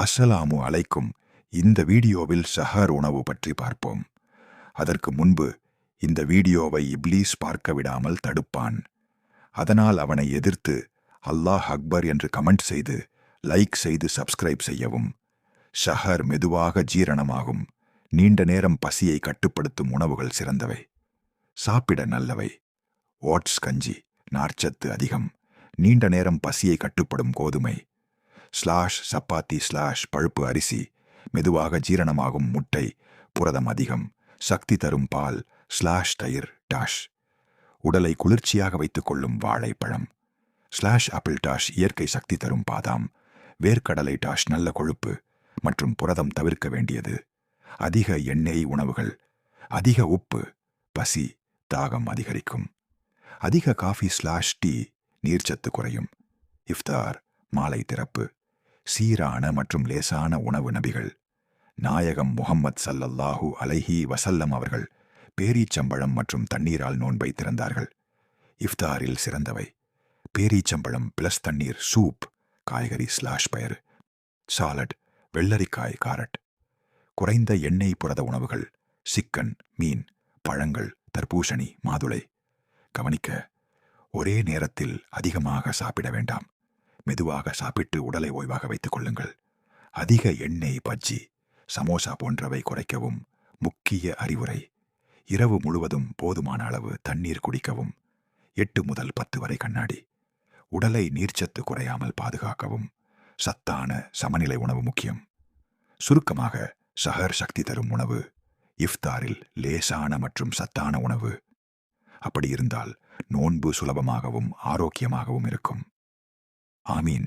அஸ்ஸலாமு அலைக்கும். இந்த வீடியோவில் சஹர் உணவு பற்றி பார்ப்போம். அதற்கு முன்பு இந்த வீடியோவை இப்லீஸ் பார்க்க விடாமல் தடுப்பான். அதனால் அவனை எதிர்த்து அல்லாஹ் அக்பர் என்று கமெண்ட் செய்து, லைக் செய்து சப்ஸ்கிரைப் செய்யவும். ஷஹர் மெதுவாக ஜீரணமாகும், நீண்ட நேரம் பசியை கட்டுப்படுத்தும் உணவுகள் சிறந்தவை, சாப்பிட நல்லவை. ஓட்ஸ் கஞ்சி, நார்ச்சத்து அதிகம், நீண்ட நேரம் பசியை கட்டுப்படும் கோதுமை. சப்பாத்தி பழுப்பு அரிசி, மெதுவாக ஜீரணமாகும் முட்டை, புரதம் அதிகம், சக்தி தரும் பால் தயிர் உடலை குளிர்ச்சியாக வைத்துக் கொள்ளும் வாழைப்பழம் ஆப்பிள் இயற்கை சக்தி தரும் பாதாம், வேர்க்கடலை நல்ல கொழுப்பு மற்றும் புரதம் தவிர்க்க வேண்டியது. அதிக எண்ணெய் உணவுகள், அதிக உப்பு பசி தாகம் அதிகரிக்கும். அதிக காஃபி டீ நீர்ச்சத்து குறையும். இஃப்தார் மாலை திறப்பு, சீரான மற்றும் லேசான உணவு. நபிகள் நாயகம் முஹம்மத் ஸல்லல்லாஹு அலைஹி வஸல்லம் அவர்கள் பேரீச்சம்பழம் மற்றும் தண்ணீரால் நோன்பை திறந்தார்கள். இஃப்தாரில் சிறந்தவை பேரீச்சம்பழம் பிளஸ் தண்ணீர், சூப், காய்கறி பயறு, சாலட், வெள்ளரிக்காய், காரட். குறைந்த எண்ணெய் புரத உணவுகள், சிக்கன், மீன், பழங்கள், தர்பூசணி, மாதுளை. கவனிக்க, ஒரே நேரத்தில் அதிகமாக சாப்பிட வேண்டாம். மெதுவாக சாப்பிட்டு உடலை ஓய்வாக வைத்துக் கொள்ளுங்கள். அதிக எண்ணெய், பஜ்ஜி, சமோசா போன்றவை குறைக்கவும். முக்கிய அறிவுரை: இரவு முழுவதும் போதுமான அளவு தண்ணீர் குடிக்கவும். 8 முதல் 10 வரை கண்ணாடி. உடலை நீர்ச்சத்து குறையாமல் பாதுகாக்கவும். சத்தான சமநிலை உணவு முக்கியம். சுருக்கமாக, சஹர் சக்தி தரும் உணவு, இஃப்தாரில் லேசான மற்றும் சத்தான உணவு. அப்படி இருந்தால் நோன்பு சுலபமாகவும் ஆரோக்கியமாகவும் இருக்கும். ஆமீன்.